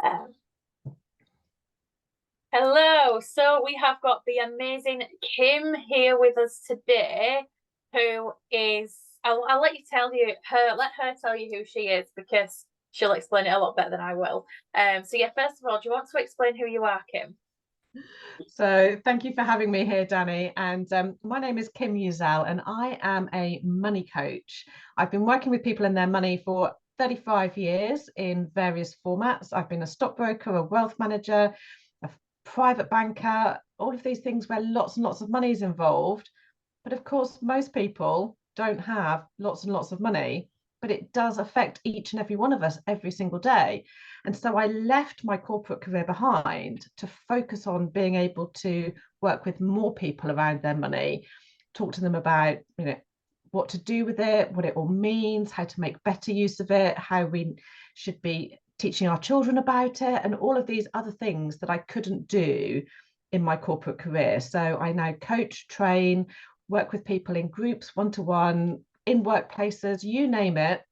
Um, Hello. So we have got the amazing Kim here with us today, who is, I'll let let her tell you who she is because she'll explain it a lot better than I will. So yeah, first of all, do you want to explain who you are, Kim? So thank you for having me here, Danny. And my name is Kim Uzzell, and I am a money coach. I've been working with people and their money for 35 years in various formats. I've been a stockbroker, a wealth manager, a private banker, all of these things where lots and lots of money is involved. But of course, most people don't have lots and lots of money, but it does affect each and every one of us every single day. And so I left my corporate career behind to focus on being able to work with more people around their money, talk to them about, what to do with it, what it all means, how to make better use of it, how we should be teaching our children about it, and all of these other things that I couldn't do in my corporate career. So I now coach, train, work with people in groups, one-to-one, in workplaces, you name it.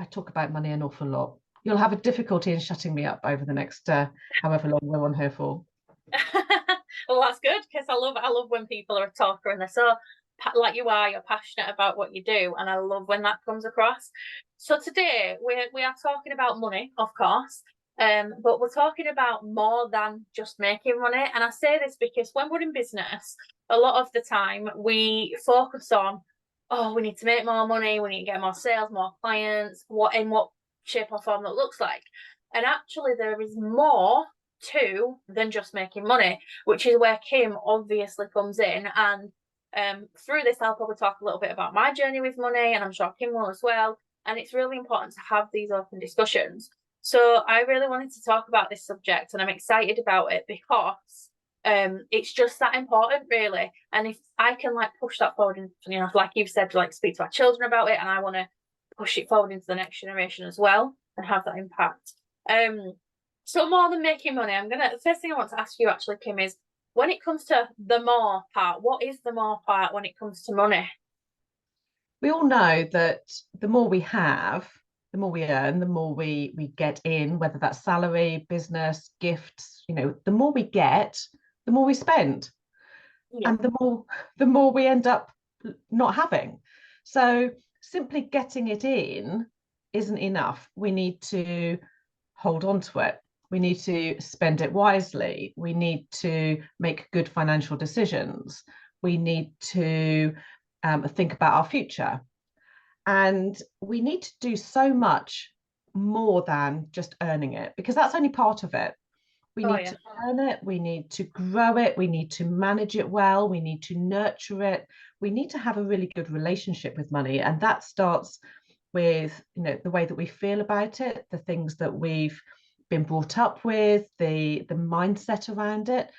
I talk about money an awful lot. You'll have a difficulty in shutting me up over the next however long we're on here for. Well, that's good because I love when people are a talker and they're so like you are, you're passionate about what you do, and I love when that comes across. So today we are talking about money, of course, but we're talking about more than just making money. And I say this because when we're in business, a lot of the time we focus on, oh, we need to make more money, we need to get more sales, more clients, what shape or form that looks like. And actually, there is more to than just making money, which is where Kim obviously comes in. And through this, I'll probably talk a little bit about my journey with money, and I'm sure Kim will as well. And it's really important to have these open discussions. So I really wanted to talk about this subject, and I'm excited about it because it's just that important, really. And if I can like push that forward, and like you've said, like speak to our children about it, and I want to push it forward into the next generation as well and have that impact. So more than making money, the first thing I want to ask you actually, Kim, is when it comes to the more part, what is the more part when it comes to money? We all know that the more we have, the more we earn, the more we get in, whether that's salary, business, gifts, the more we get, the more we spend. Yeah. And the more we end up not having. So simply getting it in isn't enough. We need to hold on to it. We need to spend it wisely. We need to make good financial decisions. We need to think about our future. And we need to do so much more than just earning it, because that's only part of it. We Oh need yeah. to earn it, we need to grow it, we need to manage it well, we need to nurture it, we need to have a really good relationship with money. And that starts with the way that we feel about it, the things that we've been brought up with, the mindset around it,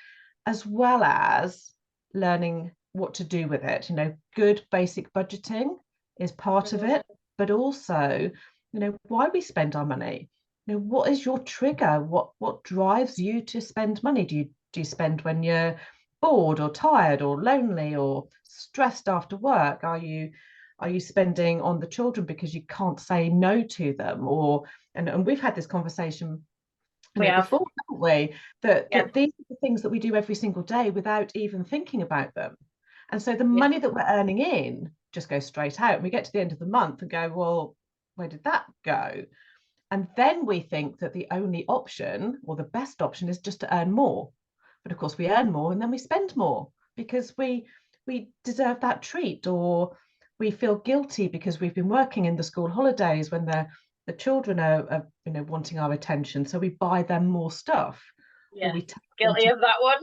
as well as learning what to do with it. Good basic budgeting is part of it, but also why we spend our money. What is your trigger? What drives you to spend money? Do you spend when you're bored or tired or lonely or stressed after work? Are you spending on the children because you can't say no to them? Or and we've had this conversation We have. before, haven't we? That Yeah. these are the things that we do every single day without even thinking about them. And so the Yeah. money that we're earning in just goes straight out. And we get to the end of the month and go, well, where did that go? And then we think that the only option or the best option is just to earn more. But of course, we earn more and then we spend more because we deserve that treat, or we feel guilty because we've been working in the school holidays when the children are wanting our attention. So we buy them more stuff, or Yeah. we take them Guilty to of that one.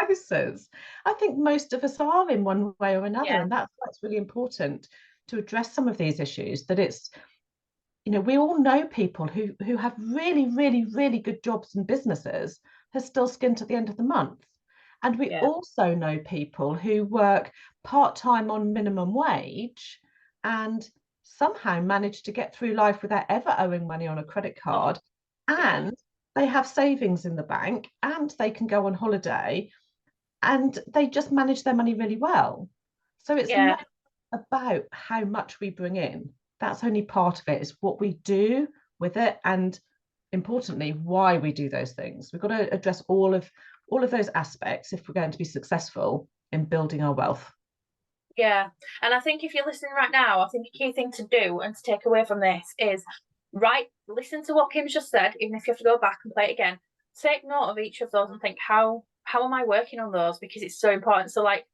places. I think most of us are in one way or another. Yeah. And that's really important to address some of these issues, that it's we all know people who have really, really, really good jobs and businesses who still skint at the end of the month. And we Yeah. also know people who work part-time on minimum wage and somehow manage to get through life without ever owing money on a credit Oh, card. yeah. And they have savings in the bank and they can go on holiday and they just manage their money really well. So it's Yeah. not about how much we bring in. That's only part of it. It's what we do with it. And importantly, why we do those things. We've got to address all of those aspects if we're going to be successful in building our wealth. Yeah. And I think if you're listening right now, I think a key thing to do and to take away from this is listen to what Kim's just said, even if you have to go back and play it again. Take note of each of those and think, how am I working on those? Because it's so important. So like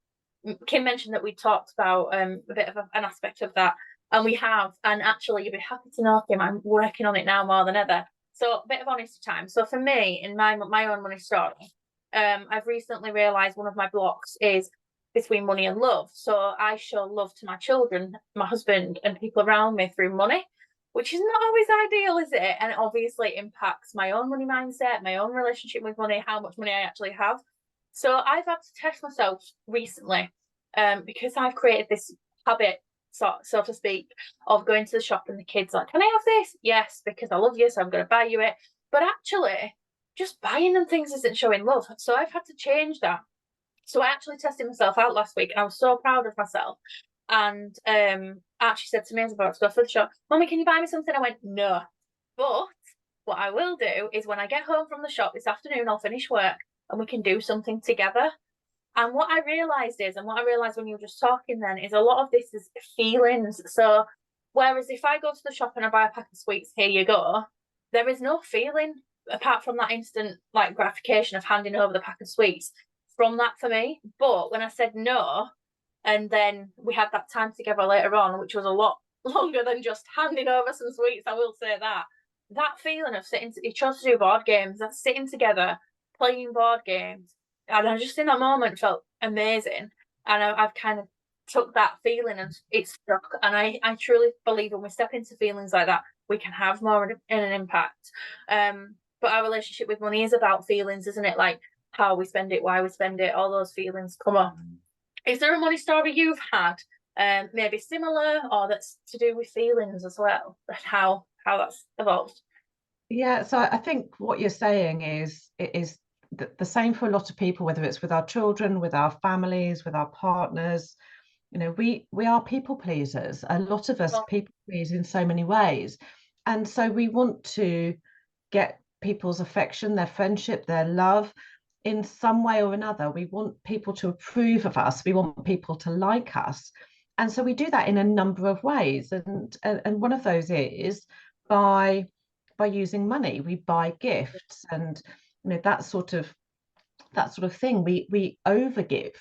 Kim mentioned that we talked about a bit of an aspect of that, and we have, and actually you'll be happy to know, Kim, I'm working on it now more than ever. So a bit of honesty time. So for me, in my own money story, I've recently realised one of my blocks is between money and love. So I show love to my children, my husband, and people around me through money, which is not always ideal, is it? And it obviously impacts my own money mindset, my own relationship with money, how much money I actually have. So I've had to test myself recently, because I've created this habit, so to speak, of going to the shop and the kids like, can I have this? Yes, because I love you, so I'm going to buy you it. But actually, just buying them things isn't showing love. So I've had to change that. So I actually tested myself out last week, and I was so proud of myself. And Archie said to me, I was about to go to the shop, Mummy, can you buy me something? I went, no. But what I will do is when I get home from the shop this afternoon, I'll finish work and we can do something together. And what I realised when you were just talking then is a lot of this is feelings. So whereas if I go to the shop and I buy a pack of sweets, here you go, there is no feeling apart from that instant like gratification of handing over the pack of sweets from that for me. But when I said no, and then we had that time together later on, which was a lot longer than just handing over some sweets, I will say that feeling of sitting, he chose to do board games, that's sitting together, playing board games. And I just in that moment felt amazing. And I've kind of took that feeling and it stuck. And I truly believe when we step into feelings like that, we can have more in an impact. But our relationship with money is about feelings, isn't it? Like how we spend it, why we spend it, all those feelings come up. Is there a money story you've had, maybe similar, or that's to do with feelings as well, and how that's evolved? Yeah, so I think what you're saying is it is the same for a lot of people, whether it's with our children, with our families, with our partners. You know, we are people pleasers. A lot of us Well, people please in so many ways. And so we want to get people's affection, their friendship, their love in some way or another. We want people to approve of us. We want people to like us. And so we do that in a number of ways. And one of those is by using money. We buy gifts and that sort of thing. We overgive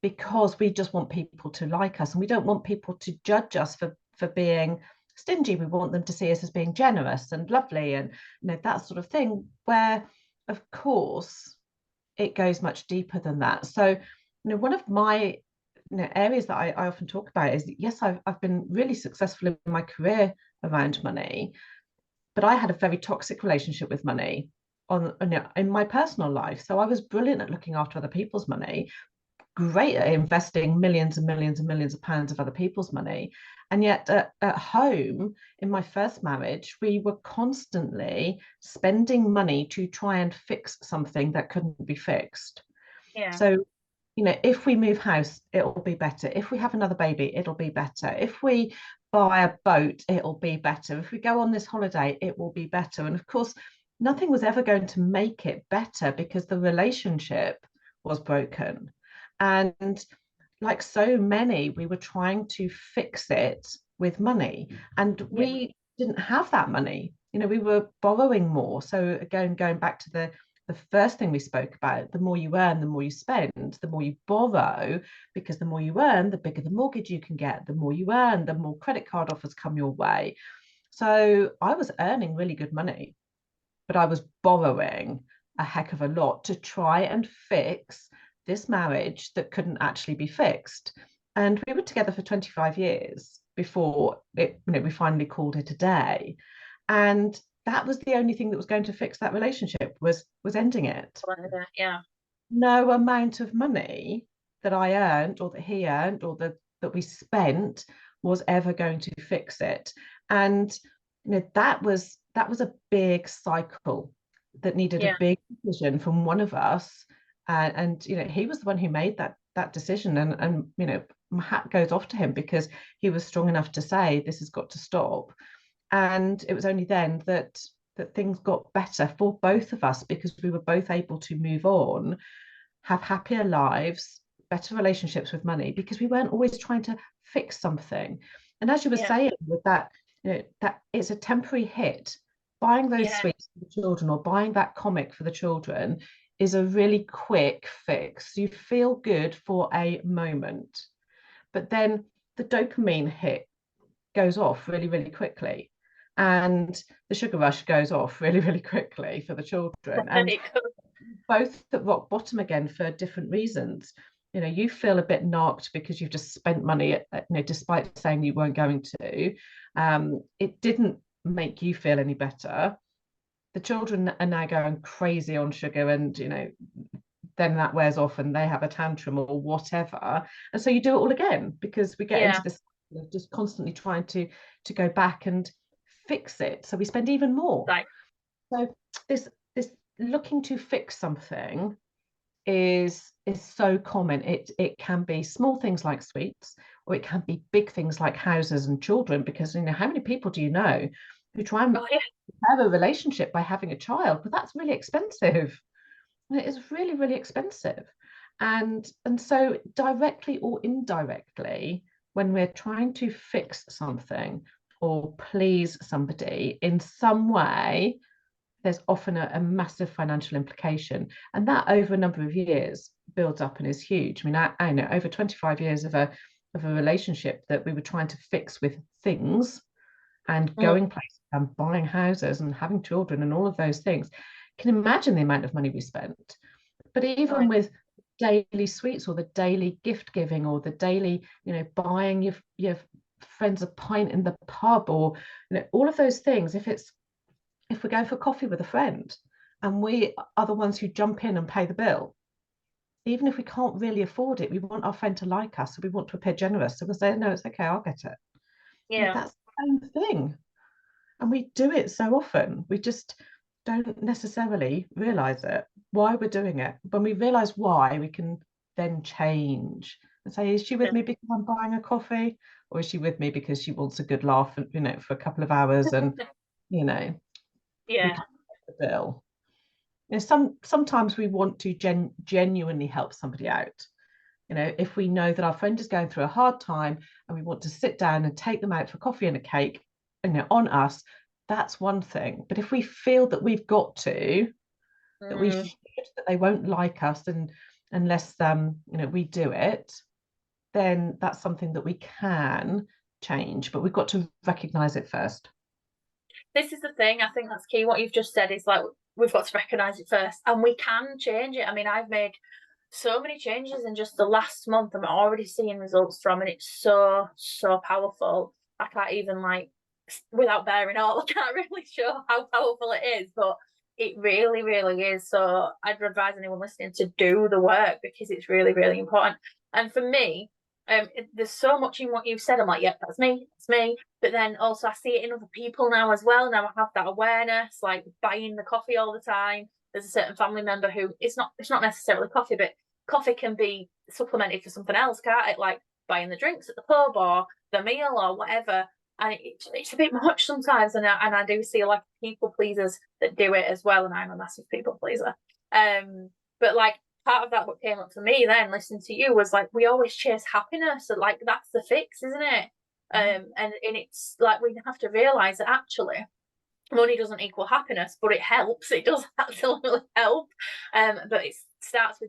because we just want people to like us, and we don't want people to judge us for being stingy. We want them to see us as being generous and lovely, and that sort of thing, where of course it goes much deeper than that. So one of my areas that I often talk about is, yes, I've been really successful in my career around money, but I had a very toxic relationship with money in my personal life. So I was brilliant at looking after other people's money, great at investing millions and millions and millions of pounds of other people's money. And yet at home, in my first marriage, we were constantly spending money to try and fix something that couldn't be fixed. yeah, So, if we move house, it'll be better. If we have another baby, it'll be better. If we buy a boat, it'll be better. If we go on this holiday, it will be better. And of course, nothing was ever going to make it better because the relationship was broken. And like so many, we were trying to fix it with money. And yeah, we didn't have that money. We were borrowing more. So again, going back to the first thing we spoke about, the more you earn, the more you spend, the more you borrow, because the more you earn, the bigger the mortgage you can get, the more you earn, the more credit card offers come your way. So I was earning really good money, but I was borrowing a heck of a lot to try and fix this marriage that couldn't actually be fixed. And we were together for 25 years before we finally called it a day. And that was the only thing that was going to fix that relationship, was ending it. yeah, No amount of money that I earned or that he earned or that we spent was ever going to fix it. And that was a big cycle that needed a yeah. big decision from one of us. And he was the one who made that decision. And my hat goes off to him, because he was strong enough to say, this has got to stop. And it was only then that that things got better for both of us because we were both able to move on, have happier lives, better relationships with money, because we weren't always trying to fix something. And as you were Yeah. saying, with that, that it's a temporary hit. Buying those Yeah. sweets for the children or buying that comic for the children is a really quick fix. You feel good for a moment, but then the dopamine hit goes off really, really quickly. And the sugar rush goes off really, really quickly for the children. And both at rock bottom again for different reasons. You feel a bit knocked because you've just spent money, despite saying you weren't going to. It didn't make you feel any better. The children are now going crazy on sugar, and then that wears off and they have a tantrum or whatever. And so you do it all again because we get Yeah. into this just constantly trying to go back and fix it. So we spend even more. Right. So this looking to fix something is so common. It can be small things like sweets, or it can be big things like houses and children, because how many people do you know who try and Oh, yeah. have a relationship by having a child? But that's really expensive. It is really, really expensive. And so directly or indirectly, when we're trying to fix something or please somebody in some way, there's often a massive financial implication. And that over a number of years builds up and is huge. I mean, I know over 25 years of a relationship that we were trying to fix with things and going places and buying houses and having children and all of those things. Can imagine the amount of money we spent. But even Right. with daily sweets or the daily gift giving or the daily, buying your friends a pint in the pub, or all of those things, if we're going for coffee with a friend and we are the ones who jump in and pay the bill, even if we can't really afford it, we want our friend to like us, so we want to appear generous. So we'll say, no, it's okay, I'll get it. Yeah. That's the same thing. And we do it so often. We just don't necessarily realize it, why we're doing it. When we realize why, we can then change and say, is she with me because I'm buying a coffee? Or is she with me because she wants a good laugh, for a couple of hours, and, we Yeah. can pay the bill. Sometimes we want to genuinely help somebody out. If we know that our friend is going through a hard time and we want to sit down and take them out for coffee and a cake, on us, that's one thing. But if we feel that we've got to, that we should, that they won't like us, and unless we do it, then that's something that we can change. But we've got to recognize it first. This is the thing. I think that's key. What you've just said is like, we've got to recognize it first, and we can change it. I mean, I've made so many changes in just the last month. I'm already seeing results from, and it's so powerful. I can't even, like, without bearing all, I can't really show how powerful it is, but it really, really is. So I'd advise anyone listening to do the work, because it's really, really important. And for me, there's so much in what you've said. I'm like, yep, that's me. But then also I see it in other people now as well. Now I have that awareness, like buying the coffee all the time. There's a certain family member who it's not necessarily coffee, but coffee can be supplemented for something else, can't it? Like buying the drinks at the pub or the meal or whatever. And it's a bit much sometimes. And I do see like people pleasers that do it as well. And I'm a massive people pleaser. But like, part of that, what came up for me then listening to you, was like, we always chase happiness. So like, that's the fix, isn't it? And it's like, we have to realize that actually money doesn't equal happiness, but it helps. It does absolutely help. But it starts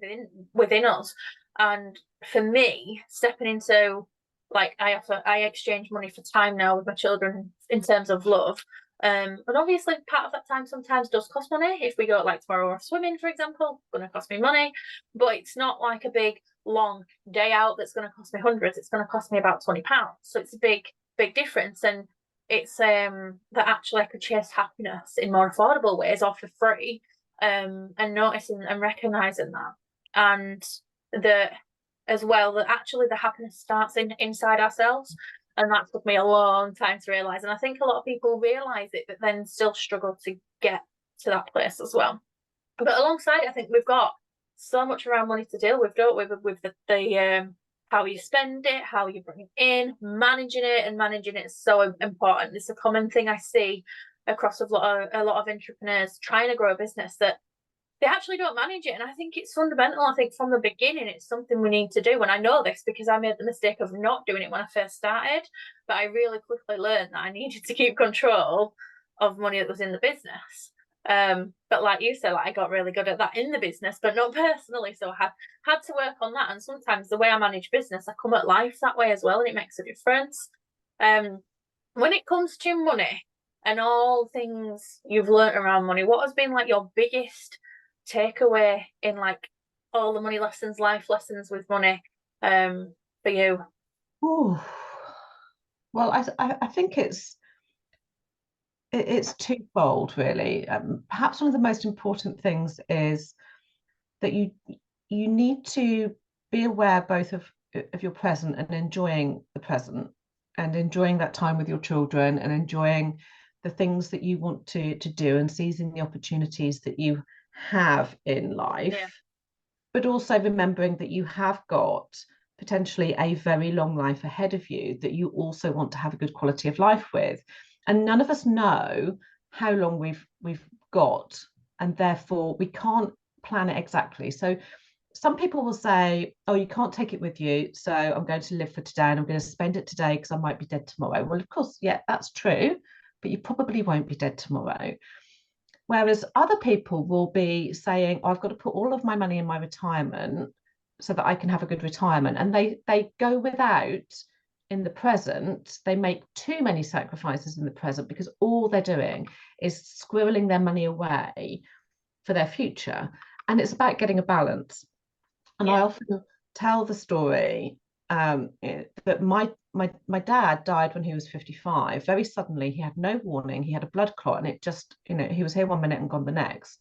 within us. And for me, stepping into, like, I exchange money for time now with my children in terms of love. And obviously part of that time sometimes does cost money. If we go, like, tomorrow swimming, for example, it's going to cost me money, but it's not like a big long day out that's going to cost me hundreds. It's going to cost me about £20. So it's a big difference. And it's that actually I could chase happiness in more affordable ways or for free, and noticing and recognizing that, and that as well, that actually the happiness starts inside ourselves. And that took me a long time to realize. And I think a lot of people realize it, but then still struggle to get to that place as well. But alongside, I think we've got so much around money to deal with, don't we? With the how you spend it, how you bring it in, managing it, and managing it is so important. It's a common thing I see across a lot of entrepreneurs trying to grow a business that they actually don't manage it. And I think it's fundamental. I think from the beginning, it's something we need to do. And I know this because I made the mistake of not doing it when I first started, but I really quickly learned that I needed to keep control of money that was in the business. But like you said, like I got really good at that in the business, but not personally. So I had to work on that. And sometimes the way I manage business, I come at life that way as well, and it makes a difference. When it comes to money and all things you've learned around money, what has been like your biggest takeaway in like all the money lessons, life lessons with money, for you? Ooh. Well, I think it's twofold, really. Perhaps one of the most important things is that you need to be aware both of your present and enjoying the present, and enjoying that time with your children, and enjoying the things that you want to do, and seizing the opportunities that you have in life. Yeah. But also remembering that you have got potentially a very long life ahead of you that you also want to have a good quality of life with. And none of us know how long we've got, and therefore we can't plan it exactly. So some people will say, oh, you can't take it with you, so I'm going to live for today and I'm going to spend it today because I might be dead tomorrow. Well, of course, yeah, that's true, but you probably won't be dead tomorrow. Whereas other people will be saying, oh, I've got to put all of my money in my retirement so that I can have a good retirement. And they go without in the present. They make too many sacrifices in the present because all they're doing is squirreling their money away for their future. And it's about getting a balance. And I often tell the story that my dad died when he was 55. Very suddenly, he had no warning. He had a blood clot, and it just, he was here one minute and gone the next.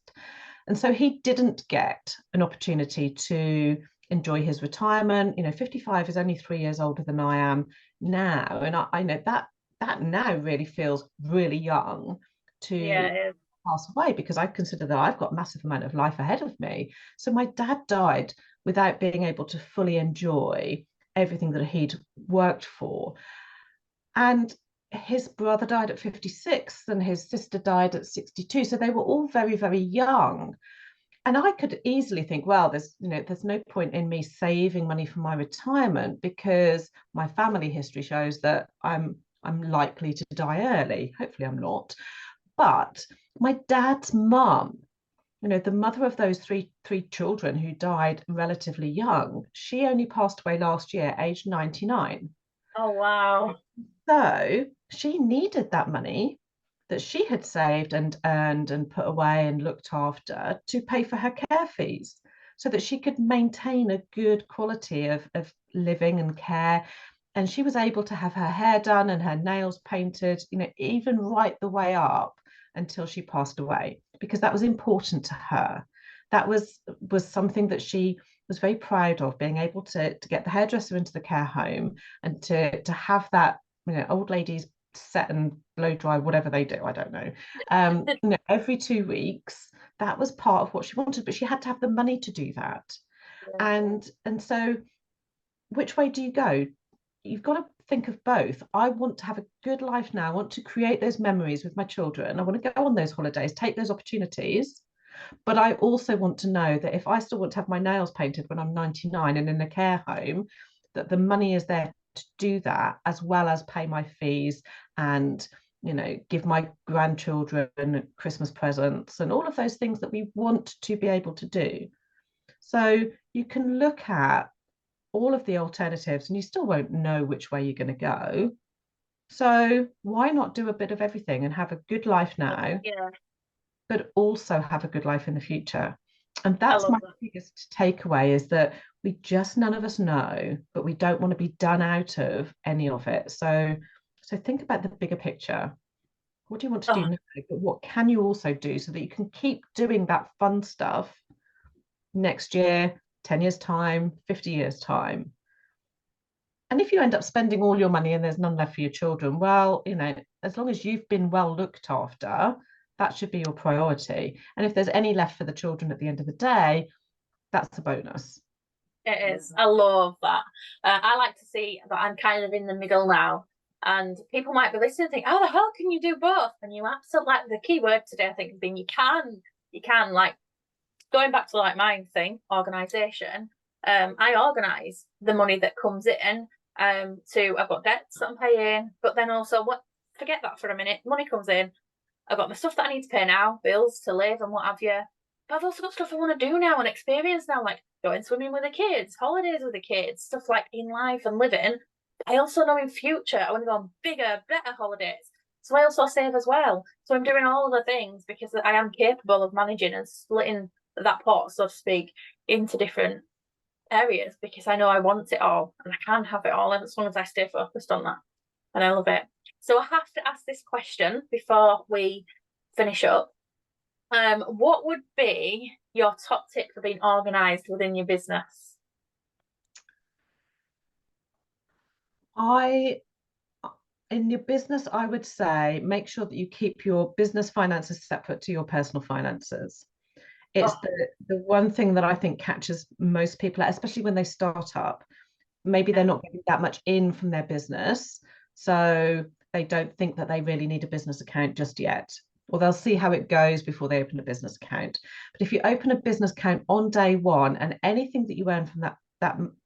And so he didn't get an opportunity to enjoy his retirement. 55 is only 3 years older than I am now, and I know that now really feels really young to pass away, because I consider that I've got a massive amount of life ahead of me. So my dad died without being able to fully enjoy everything that he'd worked for. And his brother died at 56 and his sister died at 62. So they were all very, very young. And I could easily think, well, there's no point in me saving money for my retirement because my family history shows that I'm likely to die early. Hopefully I'm not. But my dad's mum, the mother of those three children who died relatively young, she only passed away last year, aged 99. Oh, wow. So she needed that money that she had saved and earned and put away and looked after to pay for her care fees, so that she could maintain a good quality of living and care. And she was able to have her hair done and her nails painted, even right the way up until she passed away, because that was important to her. That was something that she was very proud of, being able to get the hairdresser into the care home and to have that, old ladies set and blow dry, whatever they do, I don't know, every 2 weeks. That was part of what she wanted, but she had to have the money to do that. And so which way do you go? You've got to think of both. I want to have a good life now. I want to create those memories with my children. I want to go on those holidays, take those opportunities. But I also want to know that if I still want to have my nails painted when I'm 99 and in a care home, that the money is there to do that, as well as pay my fees and, give my grandchildren Christmas presents and all of those things that we want to be able to do. So you can look at all of the alternatives and you still won't know which way you're going to go. So why not do a bit of everything and have a good life now, but also have a good life in the future? And that's my biggest takeaway, is that none of us know, but we don't want to be done out of any of it. So think about the bigger picture. What do you want to do now? But what can you also do so that you can keep doing that fun stuff next year, 10 years time, 50 years time? And if you end up spending all your money and there's none left for your children, well, as long as you've been well looked after, that should be your priority. And if there's any left for the children at the end of the day, that's a bonus. It is. I love that. I like to see that I'm kind of in the middle now. And people might be listening and think, how the hell can you do both? And you absolutely, like, the key word today, I think, has been you can, like, going back to like my thing, organization. I organize the money that comes in. I've got debts that I'm paying, but then also forget that for a minute. Money comes in. I've got my stuff that I need to pay now, bills to live and what have you. But I've also got stuff I want to do now and experience now, like going swimming with the kids, holidays with the kids, stuff like in life and living. I also know in future I want to go on bigger, better holidays. So I also save as well. So I'm doing all the things because I am capable of managing and splitting that pot, so to speak, into different areas, because I know I want it all and I can have it all, and as long as I stay focused on that, and I love it. So I have to ask this question before we finish up. What would be your top tip for being organised within your business? In your business, I would say make sure that you keep your business finances separate to your personal finances. It's Oh, the one thing that I think catches most people, especially when they start up. Maybe they're not getting that much in from their business, so they don't think that they really need a business account just yet. Or they'll see how it goes before they open a business account. But if you open a business account on day one, and anything that you earn from that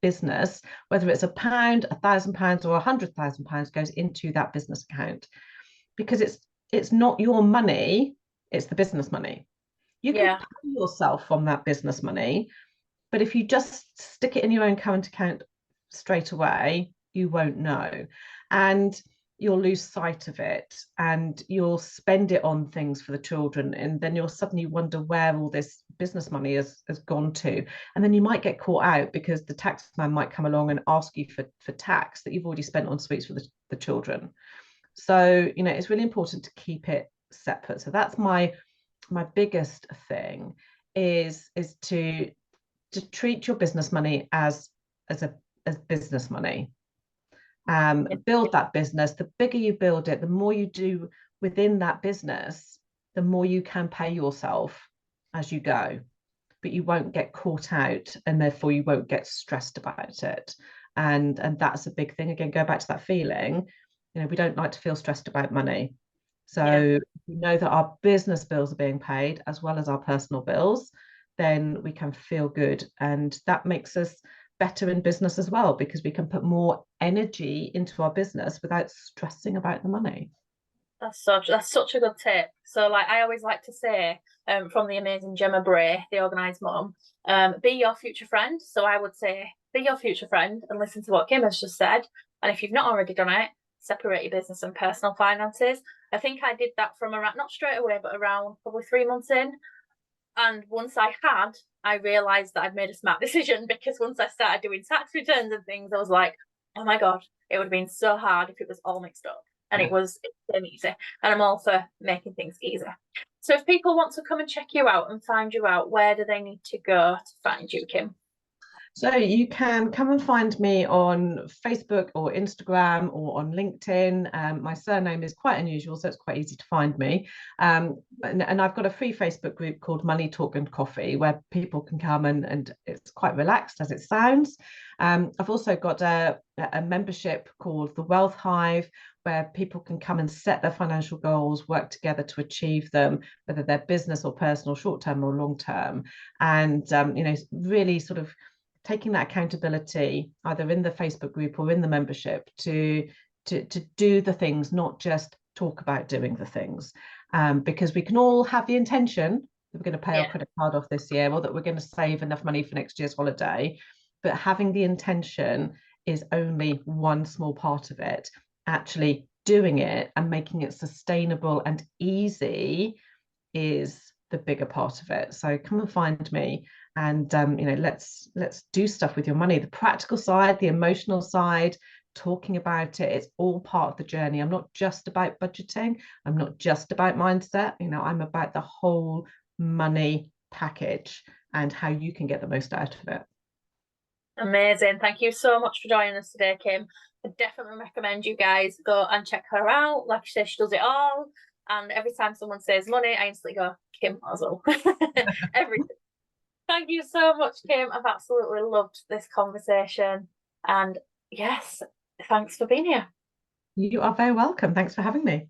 business, whether it's £1, £1,000, or £100,000, goes into that business account, because it's not your money, it's the business money. You can yeah, pay yourself from that business money, but if you just stick it in your own current account straight away, you won't know. And you'll lose sight of it, and you'll spend it on things for the children. And then you'll suddenly wonder where all this business money has gone to. And then you might get caught out because the tax man might come along and ask you for tax that you've already spent on sweets for the children. So, it's really important to keep it separate. So that's my biggest thing, is to treat your business money as business money. Build that business. The bigger you build it, the more you do within that business, the more you can pay yourself as you go, but you won't get caught out, and therefore you won't get stressed about it. And that's a big thing. Again, go back to that feeling. We don't like to feel stressed about money. So we know that our business bills are being paid as well as our personal bills, then we can feel good. And that makes us better in business as well, because we can put more energy into our business without stressing about the money. That's such a good tip. So, like, I always like to say, from the amazing Gemma Bray, the organised mum, be your future friend. So I would say, be your future friend and listen to what Kim has just said. And if you've not already done it, separate your business and personal finances. I think I did that from around, not straight away, but around probably 3 months in. And once I realised that I'd made a smart decision, because once I started doing tax returns and things, I was like, oh my God, it would have been so hard if it was all mixed up. And Yeah. it was easy. And I'm all for making things easier. So if people want to come and check you out and find you out, where do they need to go to find you, Kim? So you can come and find me on Facebook or Instagram or on LinkedIn. My surname is quite unusual, so it's quite easy to find me. And I've got a free Facebook group called Money Talk and Coffee, where people can come, and it's quite relaxed, as it sounds. I've also got a membership called the Wealth Hive, where people can come and set their financial goals, work together to achieve them, whether they're business or personal, short term or long term. And really sort of taking that accountability either in the Facebook group or in the membership to do the things, not just talk about doing the things. Because we can all have the intention that we're going to pay our credit card off this year, or that we're going to save enough money for next year's holiday, but having the intention is only one small part of it. Actually doing it and making it sustainable and easy is the bigger part of it. So come and find me, and let's do stuff with your money, the practical side, the emotional side, talking about it. It's all part of the journey. I'm not just about budgeting, I'm not just about mindset. I'm about the whole money package and how you can get the most out of it. Amazing. Thank you so much for joining us today, Kim. I definitely recommend you guys go and check her out. Like she says, she does it all. And every time someone says money, I instantly go, Kim Uzzell. Everything. Thank you so much, Kim. I've absolutely loved this conversation. And yes, thanks for being here. You are very welcome. Thanks for having me.